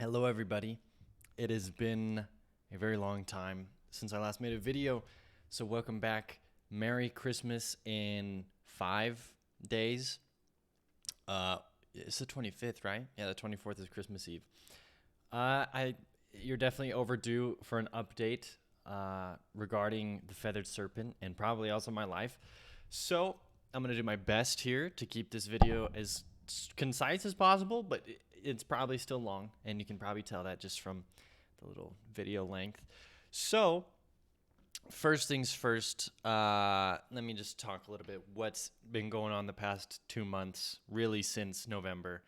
Hello everybody. It has been a very long time since I last made a video, so welcome back. Merry Christmas in 5 days. It's the 25th, right? Yeah, the 24th is Christmas Eve. You're definitely overdue for an update regarding the feathered serpent and probably also my life. So I'm gonna do my best here to keep this video as concise as possible, but it's probably still long, and you can probably tell that just from the little video length. So first things first, let me just talk a little bit what's been going on the past 2 months, really since November,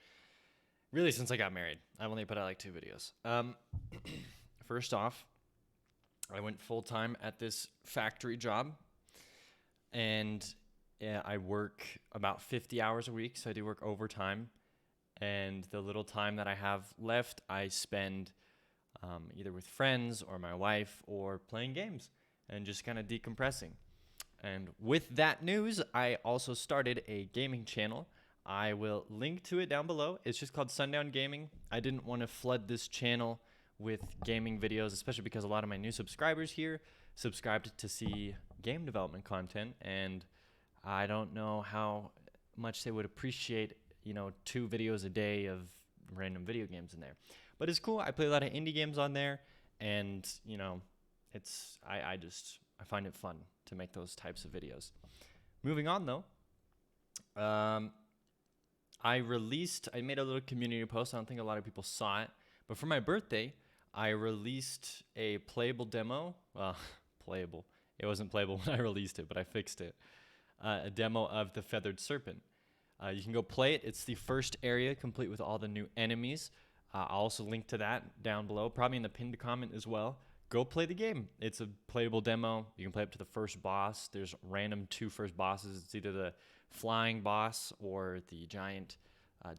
really since I got married. I've only put out like 2 videos. First off, I went full-time at this factory job, and I work about 50 hours a week, so I do work overtime. And the little time that I have left, I spend either with friends or my wife or playing games and just kind of decompressing. And with that news, I also started a gaming channel. I will link to it down below. It's just called Tsundown Gaming. I didn't want to flood this channel with gaming videos, especially because a lot of my new subscribers here subscribed to see game development content, and I don't know how much they would appreciate 2 videos a day of random video games in there. But it's cool. I play a lot of indie games on there, and I find it fun to make those types of videos. Moving on though, I made a little community post. I don't think a lot of people saw it, but for my birthday, I released a playable demo. Well, playable. It wasn't playable when I released it, but I fixed it. A demo of the feathered serpent. You can go play it. It's the first area, complete with all the new enemies. I'll also link to that down below, probably in the pinned comment as well. Go play the game. It's a playable demo. You can play up to the first boss. There's random 2 first bosses. It's either the flying boss or the giant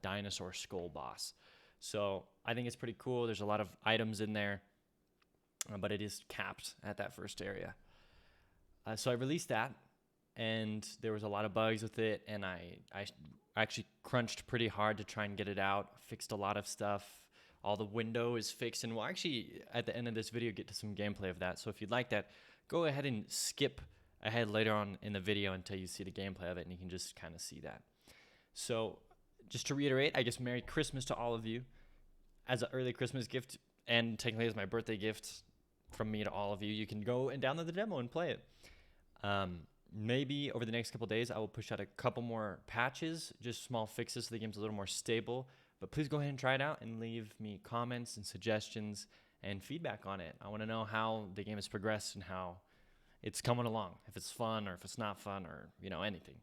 dinosaur skull boss. So I think it's pretty cool. There's a lot of items in there, but it is capped at that first area. So I released that, and there was a lot of bugs with it, and I actually crunched pretty hard to try and get it out, fixed a lot of stuff. All the window is fixed, and we'll actually, at the end of this video, get to some gameplay of that. So if you'd like that, go ahead and skip ahead later on in the video until you see the gameplay of it, and you can just kind of see that. So just to reiterate, I guess Merry Christmas to all of you as an early Christmas gift, and technically as my birthday gift from me to all of you. You can go and download the demo and play it. Maybe over the next couple days, I will push out a couple more patches, just small fixes so the game's a little more stable. But please go ahead and try it out and leave me comments and suggestions and feedback on it. I want to know how the game has progressed and how it's coming along, if it's fun or if it's not fun or anything.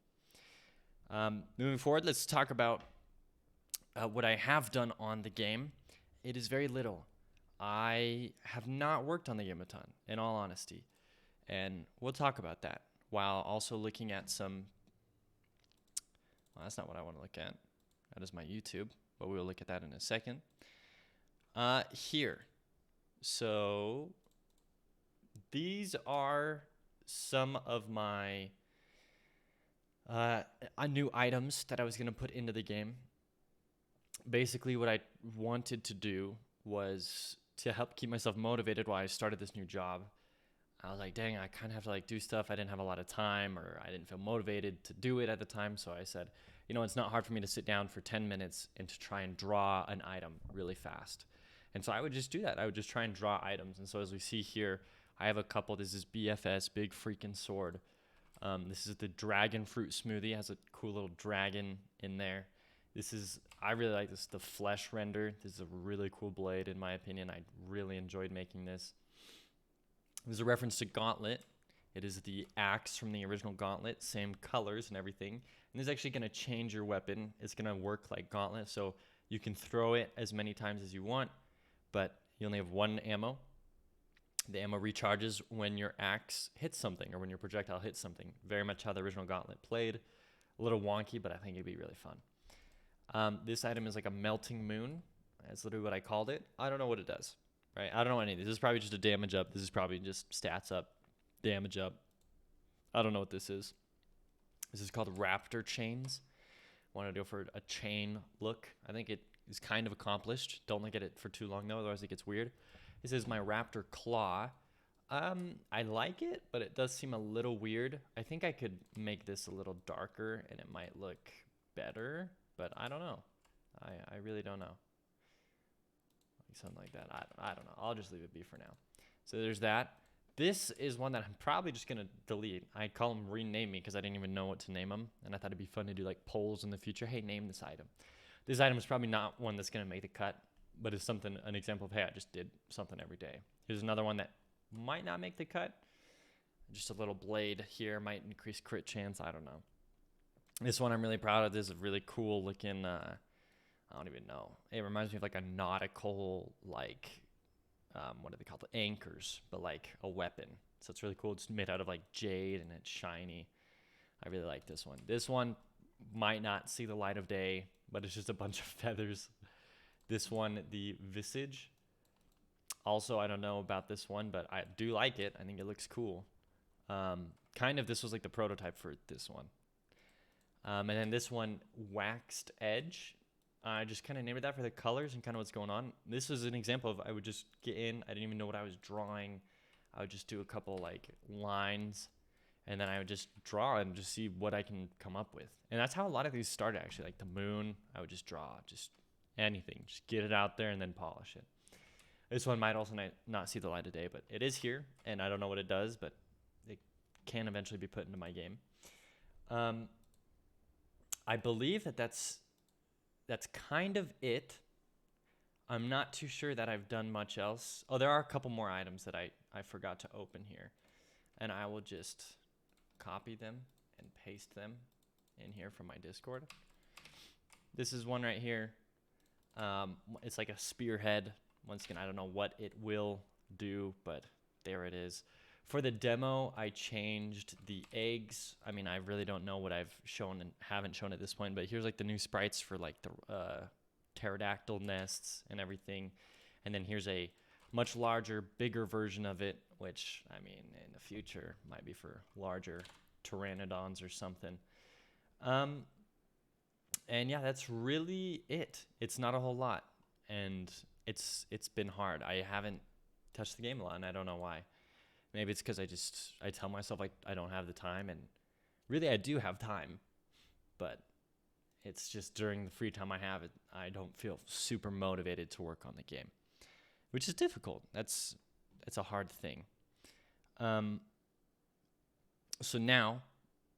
Moving forward, let's talk about what I have done on the game. It is very little. I have not worked on the game a ton, in all honesty, and we'll talk about that, while also looking at some, well, that's not what I want to look at. That is my YouTube, but we'll look at that in a second. Here. So these are some of my new items that I was going to put into the game. Basically, what I wanted to do was to help keep myself motivated while I started this new job. I was like, dang, I kind of have to do stuff. I didn't have a lot of time, or I didn't feel motivated to do it at the time. So I said, it's not hard for me to sit down for 10 minutes and to try and draw an item really fast. And so I would just do that. I would just try and draw items. And so as we see here, I have a couple. This is BFS, Big Freaking Sword. This is the dragon fruit smoothie. It has a cool little dragon in there. I really like this, the flesh render. This is a really cool blade, in my opinion. I really enjoyed making this. There's a reference to Gauntlet. It is the axe from the original Gauntlet, same colors and everything. And this is actually going to change your weapon. It's going to work like Gauntlet, so you can throw it as many times as you want, but you only have 1 ammo. The ammo recharges when your axe hits something or when your projectile hits something. Very much how the original Gauntlet played. A little wonky, but I think it'd be really fun. This item is like a melting moon. That's literally what I called it. I don't know what it does. Right? I don't know anything. This is probably just a damage up. This is probably just stats up, damage up. I don't know what this is. This is called Raptor Chains. Want to go for a chain look. I think it is kind of accomplished. Don't look at it for too long though, otherwise it gets weird. This is my raptor claw. I like it, but it does seem a little weird. I think I could make this a little darker and it might look better, but I don't know. I really don't know. Like something like that. I don't know. I'll just leave it be for now. So there's that. This is one that I'm probably just going to delete. I call them rename me because I didn't even know what to name them. And I thought it'd be fun to do like polls in the future. Hey, name this item. This item is probably not one that's going to make the cut, but it's something, an example of, hey, I just did something every day. Here's another one that might not make the cut. Just a little blade here might increase crit chance. I don't know. This one I'm really proud of. This is a really cool looking, I don't even know. It reminds me of like a nautical, like, what do they call it? Anchors, but like a weapon. So it's really cool. It's made out of like jade and it's shiny. I really like this one. This one might not see the light of day, but it's just a bunch of feathers. This one, the visage. Also, I don't know about this one, but I do like it. I think it looks cool. Kind of, this was like the prototype for this one. And then this one, waxed edge. I just kind of named it that for the colors and kind of what's going on. This is an example of I would just get in. I didn't even know what I was drawing. I would just do a couple like lines, and then I would just draw and just see what I can come up with. And that's how a lot of these started, actually. Like the moon, I would just draw, just anything. Just get it out there and then polish it. This one might also not see the light of day, but it is here, and I don't know what it does, but it can eventually be put into my game. I believe that's kind of it. I'm not too sure that I've done much else. Oh, there are a couple more items that I forgot to open here, and I will just copy them and paste them in here from my Discord. This is one right here. It's like a spearhead. Once again, I don't know what it will do, but there it is. For the demo, I changed the eggs. I mean, I really don't know what I've shown and haven't shown at this point, but here's like the new sprites for like the pterodactyl nests and everything. And then here's a much larger, bigger version of it, which, I mean, in the future might be for larger pteranodons or something. And yeah, that's really it. It's not a whole lot. And it's been hard. I haven't touched the game a lot, and I don't know why. Maybe it's because I tell myself like I don't have the time, and really I do have time, but it's just during the free time I have, I don't feel super motivated to work on the game, which is difficult. It's a hard thing. So now,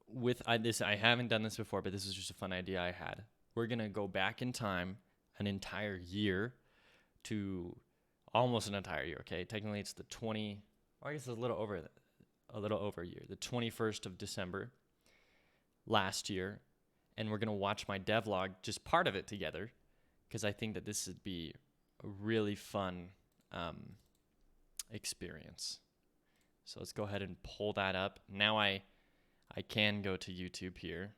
with this, I haven't done this before, but this is just a fun idea I had. We're gonna go back in time an entire year to almost an entire year. Okay, technically it's the 20. I guess it's a little over a year. The 21st of December last year, and we're gonna watch my devlog, just part of it together, because I think that this would be a really fun experience. So let's go ahead and pull that up. Now I can go to YouTube here,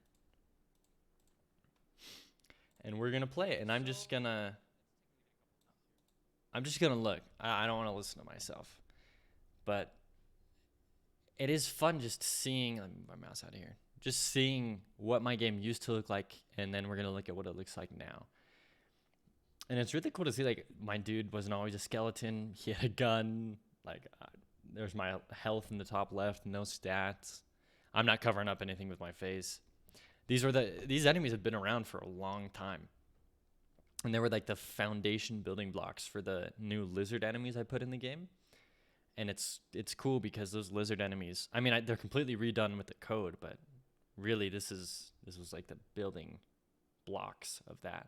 and we're gonna play it. And I'm just gonna look. I don't want to listen to myself, but it is fun just seeing. Let me move my mouse out of here. Just seeing what my game used to look like, and then we're gonna look at what it looks like now. And it's really cool to see, like, my dude wasn't always a skeleton. He had a gun. Like, there's my health in the top left, no stats. I'm not covering up anything with my face. These enemies have been around for a long time. And they were like the foundation building blocks for the new lizard enemies I put in the game. And it's cool because those lizard enemies, I mean, they're completely redone with the code, but really this was like the building blocks of that.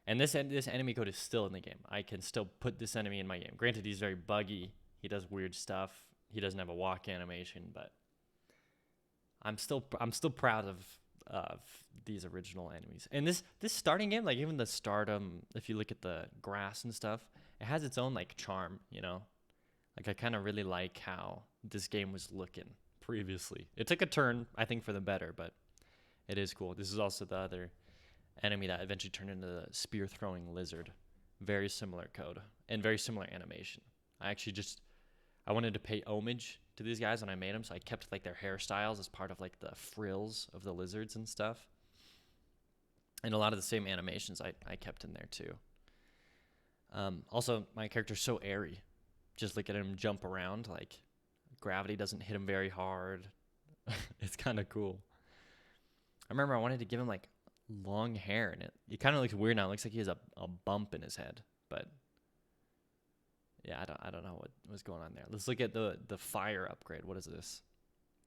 And this enemy code is still in the game. I can still put this enemy in my game. Granted, he's very buggy. He does weird stuff. He doesn't have a walk animation, but I'm still proud of these original enemies. And this starting game, like even the stardom, if you look at the grass and stuff, it has its own like charm, you know? Like I kind of really like how this game was looking previously. It took a turn, I think, for the better, but it is cool. This is also the other enemy that eventually turned into the spear throwing lizard. Very similar code and very similar animation. I wanted to pay homage to these guys when I made them, so I kept like their hairstyles as part of like the frills of the lizards and stuff. And a lot of the same animations I kept in there too. Also, my character's so airy. Just look at him jump around. Like, gravity doesn't hit him very hard. It's kind of cool. I remember I wanted to give him, like, long hair, and it kind of looks weird now. It looks like he has a bump in his head. But, yeah, I don't know what was going on there. Let's look at the fire upgrade. What is this?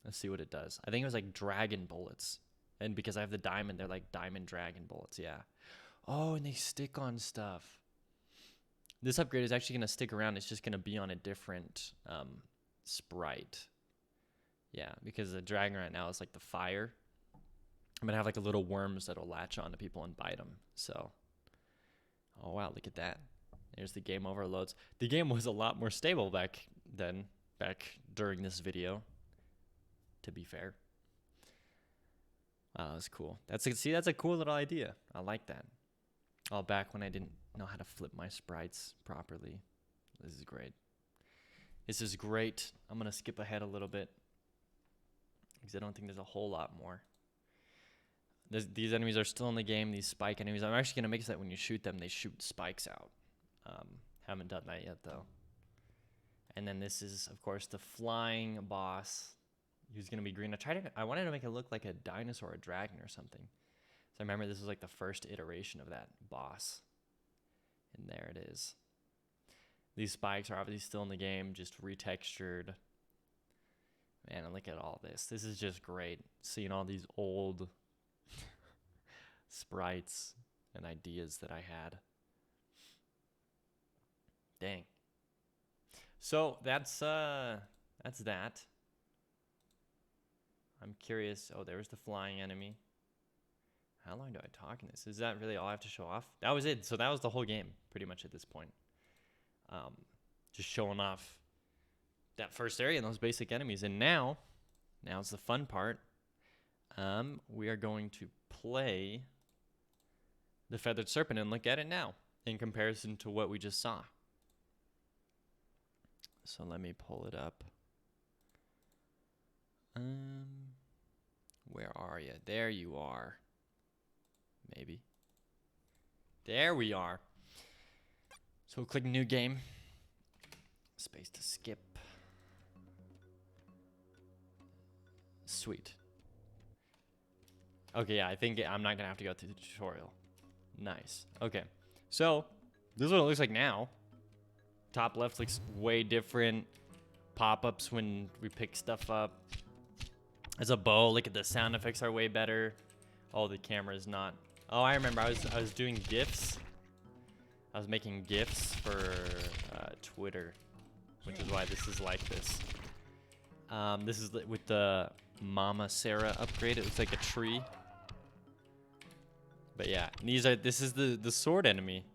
Let's see what it does. I think it was, like, dragon bullets. And because I have the diamond, they're, like, diamond dragon bullets. Yeah. Oh, and they stick on stuff. This upgrade is actually going to stick around. It's just going to be on a different sprite. Yeah, because the dragon right now is like the fire. I'm going to have like a little worms that'll latch onto people and bite them. So, oh wow, look at that. There's the game overloads. The game was a lot more stable back during this video, to be fair. Wow, that's cool. That's a cool little idea. I like that. All back when I didn't know how to flip my sprites properly. This is great. This is great. I'm going to skip ahead a little bit because I don't think there's a whole lot more. These enemies are still in the game, these spike enemies. I'm actually going to make it so that when you shoot them, they shoot spikes out. Haven't done that yet, though. And then this is, of course, the flying boss who's going to be green. I wanted to make it look like a dinosaur or a dragon or something. So I remember this was like the first iteration of that boss. And there it is. These spikes are obviously still in the game, just retextured. Man, and look at all this. This is just great. Seeing all these old sprites and ideas that I had. Dang. So that's that. I'm curious. Oh, there's the flying enemy. How long do I talk in this? Is that really all I have to show off? That was it. So that was the whole game, pretty much at this point. Just showing off that first area and those basic enemies. And now's the fun part. We are going to play the Feathered Serpent and look at it now in comparison to what we just saw. So let me pull it up. Where are you? There you are. Maybe. There we are. So we'll click new game. Space to skip. Sweet. Okay, yeah, I think I'm not gonna have to go through the tutorial. Nice. Okay. So this is what it looks like now. Top left looks way different. Pop-ups when we pick stuff up. As a bow, look at the sound effects are way better. Oh, the camera is not. Oh, I remember I was doing GIFs. I was making GIFs for Twitter, which is why this is like this. This is with the Mama Sarah upgrade. It looks like a tree. But yeah, this is the sword enemy,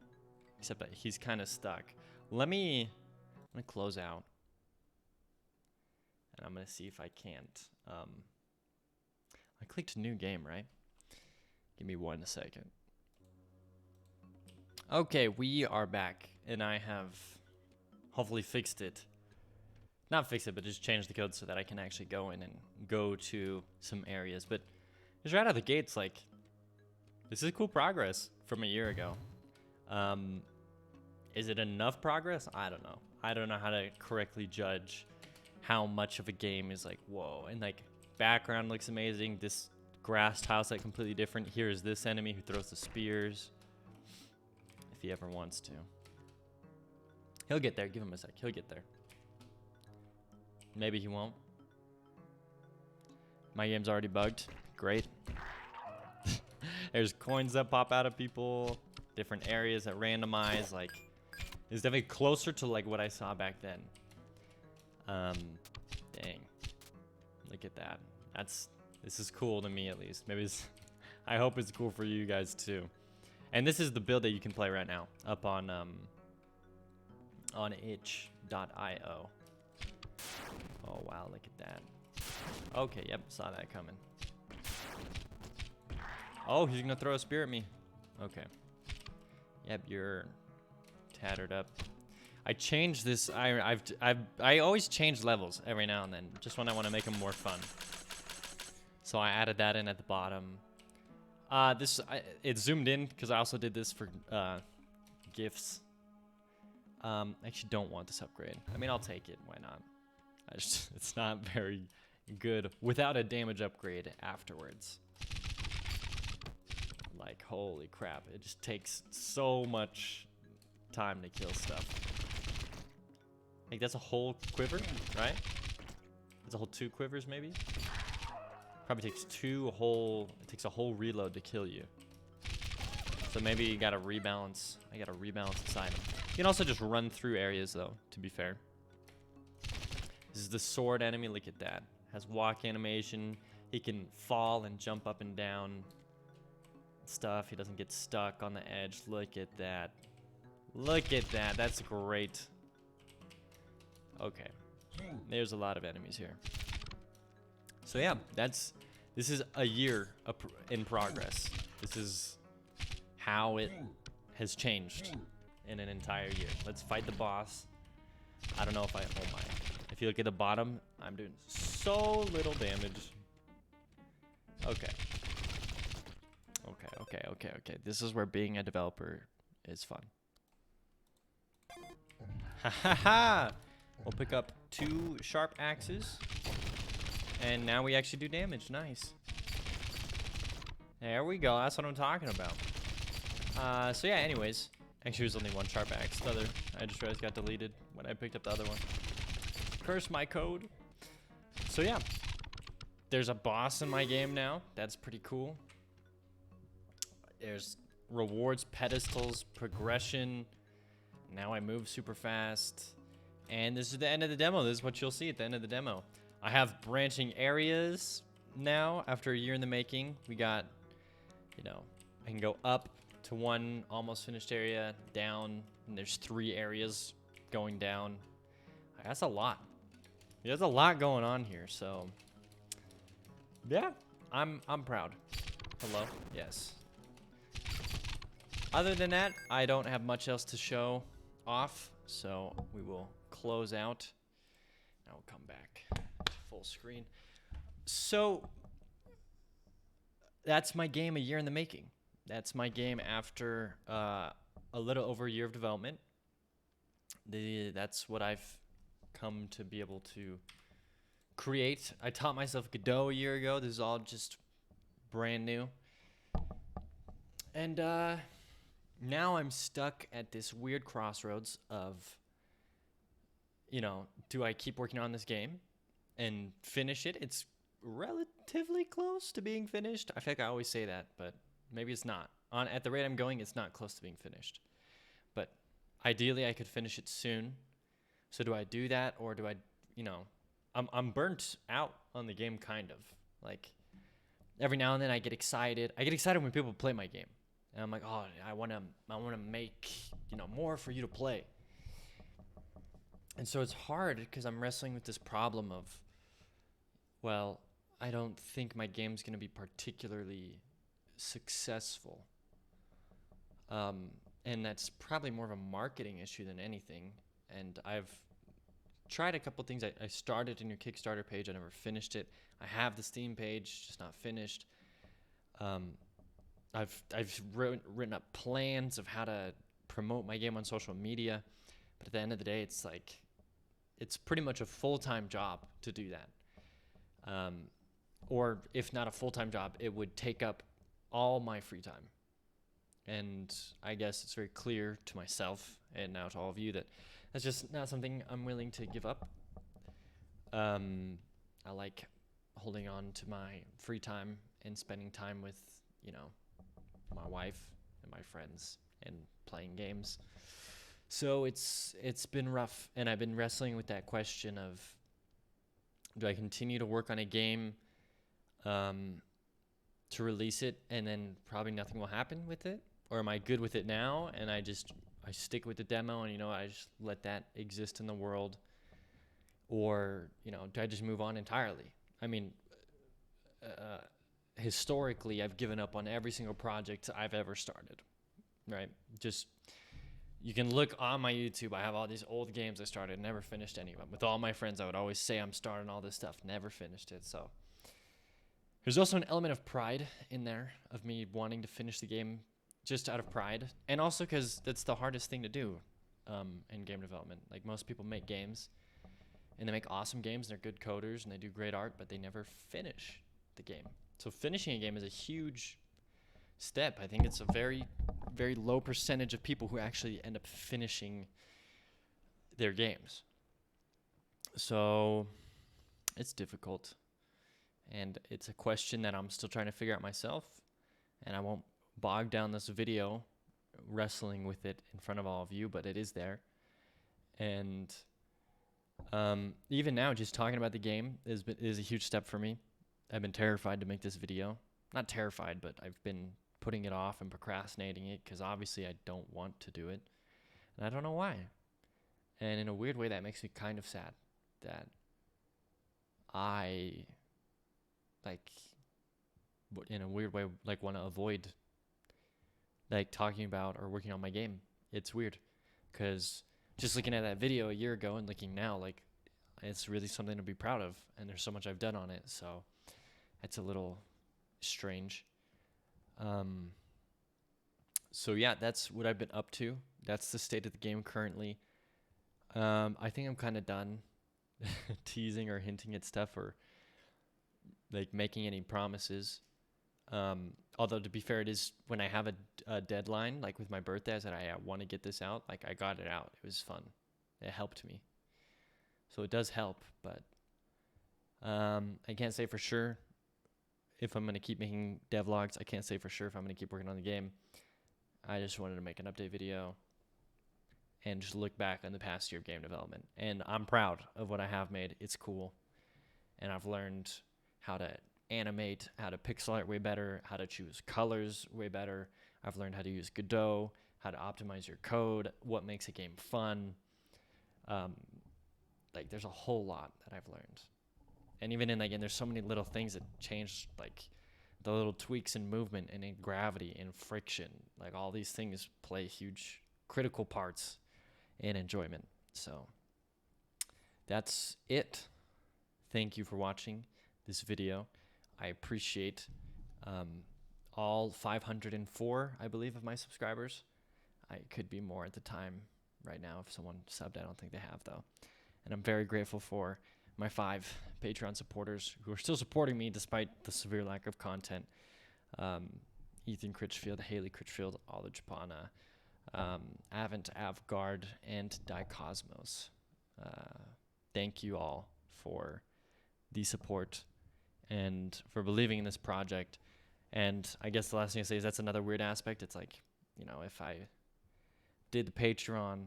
except that he's kind of stuck. I'm gonna close out, and I'm gonna see if I can't. I clicked new game, right? Give me 1 second. Okay, we are back, and I have hopefully fixed it. Not fixed it, but just changed the code so that I can actually go in and go to some areas. But just right out of the gates, like, this is cool progress from a year ago. Is it enough progress? I don't know. I don't know how to correctly judge how much of a game is like, whoa. And like, background looks amazing. This grass tile's like completely different. Here is this enemy who throws the spears. If he ever wants to. He'll get there. Give him a sec. He'll get there. Maybe he won't. My game's already bugged. Great. There's coins that pop out of people. Different areas that randomize. Like, it's definitely closer to like what I saw back then. Dang. Look at that. This is cool to me at least. Maybe I hope it's cool for you guys too. And this is the build that you can play right now up on itch.io. Oh wow, look at that. Okay, yep, saw that coming. Oh, he's gonna throw a spear at me. Okay. Yep, you're tattered up. I changed this. I always change levels every now and then, just when I want to make them more fun. So I added that in at the bottom. It zoomed in because I also did this for gifts. I actually don't want this upgrade. I mean, I'll take it. Why not? It's not very good without a damage upgrade afterwards. Like, holy crap. It just takes so much time to kill stuff. Like, that's a whole quiver, right? That's a whole 2 quivers, maybe? Probably takes it takes a whole reload to kill you. So maybe you gotta rebalance. I gotta rebalance this item. You can also just run through areas, though, to be fair. This is the sword enemy. Look at that. Has walk animation. He can fall and jump up and down stuff. He doesn't get stuck on the edge. Look at that. Look at that. That's great. Okay. There's a lot of enemies here. So yeah, this is a year in progress. This is how it has changed in an entire year. Let's fight the boss. I don't know if oh my. If you look at the bottom, I'm doing so little damage. Okay. Okay. This is where being a developer is fun. Ha ha ha! We'll pick up 2 sharp axes. And now we actually do damage. Nice. There we go. That's what I'm talking about. So yeah, anyways. Actually, there's only 1 sharp axe. The other, I just realized, got deleted when I picked up the other one. Curse my code. So yeah. There's a boss in my game now. That's pretty cool. There's rewards, pedestals, progression. Now I move super fast. And this is the end of the demo. This is what you'll see at the end of the demo. I have branching areas now after a year in the making. We got, you know, I can go up to 1 almost finished area, down, and there's 3 areas going down. That's a lot. There's a lot going on here, so yeah, I'm proud. Hello? Yes. Other than that, I don't have much else to show off, so we will close out. Now we'll come back to full screen. So that's my game a year in the making. That's my game after a little over a year of development. That's what I've come to be able to create. I taught myself Godot a year ago. This is all just brand new. And now I'm stuck at this weird crossroads of, you know, do I keep working on this game and finish it? It's relatively close to being finished. I feel like I always say that, but maybe it's not. At the rate I'm going, it's not close to being finished. But ideally, I could finish it soon. So do I do that, or do I, you know, I'm burnt out on the game, kind of. Like, every now and then I get excited. I get excited when people play my game. And I'm like, oh, I want to make, you know, more for you to play. And so it's hard because I'm wrestling with this problem of, well, I don't think my game's going to be particularly successful. And that's probably more of a marketing issue than anything. And I've tried a couple things. I started in your Kickstarter page. I never finished it. I have the Steam page, just not finished. I've written up plans of how to promote my game on social media. But at the end of the day, it's like, it's pretty much a full-time job to do that. Or if not a full-time job, it would take up all my free time. And I guess it's very clear to myself and now to all of you that that's just not something I'm willing to give up. I like holding on to my free time and spending time with, you know, my wife and my friends and playing games. So it's been rough, and I've been wrestling with that question of, do I continue to work on a game to release it and then probably nothing will happen with it? Or am I good with it now and I stick with the demo and, you know, I just let that exist in the world? Or, you know, do I just move on entirely? I mean, historically, I've given up on every single project I've ever started, right? Just, you can look on my YouTube. I have all these old games I started, never finished any of them. With all my friends, I would always say I'm starting all this stuff, never finished it. So There's also an element of pride in there of me wanting to finish the game just out of pride, and also because that's the hardest thing to do in game development. Like, most people make games, and they make awesome games, and they're good coders, and they do great art, but they never finish the game. So finishing a game is a huge step. I think it's a very, very low percentage of people who actually end up finishing their games. So it's difficult, and it's a question that I'm still trying to figure out myself, and I won't bog down this video wrestling with it in front of all of you, but it is there. And even now, just talking about the game is a huge step for me. I've been terrified to make this video. Not terrified, but I've been putting it off and procrastinating it because obviously I don't want to do it, and I don't know why. And in a weird way, that makes me kind of sad that I, like, in a weird way, like, want to avoid, like, talking about or working on my game. It's weird because just looking at that video a year ago and looking now, like, it's really something to be proud of, and there's so much I've done on it, so it's a little strange. So yeah, that's what I've been up to. That's the state of the game currently. I think I'm kind of done teasing or hinting at stuff or like making any promises. Although, to be fair, it is when I have a deadline, like with my birthday, I said I want to get this out. Like, I got it out. It was fun. It helped me. So it does help, but I can't say for sure if I'm going to keep making devlogs. I can't say for sure if I'm going to keep working on the game. I just wanted to make an update video and just look back on the past year of game development. And I'm proud of what I have made. It's cool. And I've learned how to animate, how to pixel art way better, how to choose colors way better. I've learned how to use Godot, how to optimize your code, what makes a game fun. Like, there's a whole lot that I've learned. And even in, like, and there's so many little things that change, like the little tweaks in movement and in gravity and friction. Like, all these things play huge critical parts in enjoyment. So that's it. Thank you for watching this video. I appreciate all 504, I believe, of my subscribers. I could be more at the time right now if someone subbed. I don't think they have, though. And I'm very grateful for my 5 Patreon supporters who are still supporting me despite the severe lack of content. Ethan Critchfield, Haley Critchfield, Olive Japana, Avent Avgard, and Dicosmos. Thank you all for the support and for believing in this project. And I guess the last thing I say is that's another weird aspect. It's like, you know, if I did the Patreon,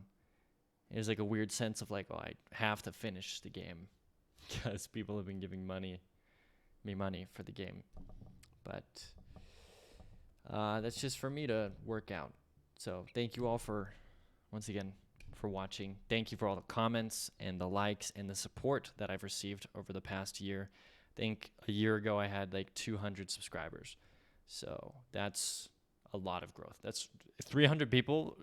there's like a weird sense of like, oh, I have to finish the game because people have been giving me money for the game. But that's just for me to work out. So thank you all for, once again, for watching. Thank you for all the comments and the likes and the support that I've received over the past year. I think a year ago I had like 200 subscribers. So that's a lot of growth. That's 300 people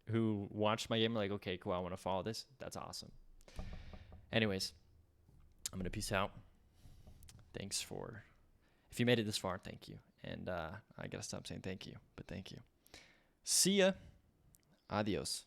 who watched my game like, okay, cool, I want to follow this. That's awesome. Anyways, I'm going to peace out. Thanks for, if you made it this far, thank you. And I got to stop saying thank you, but thank you. See ya. Adios.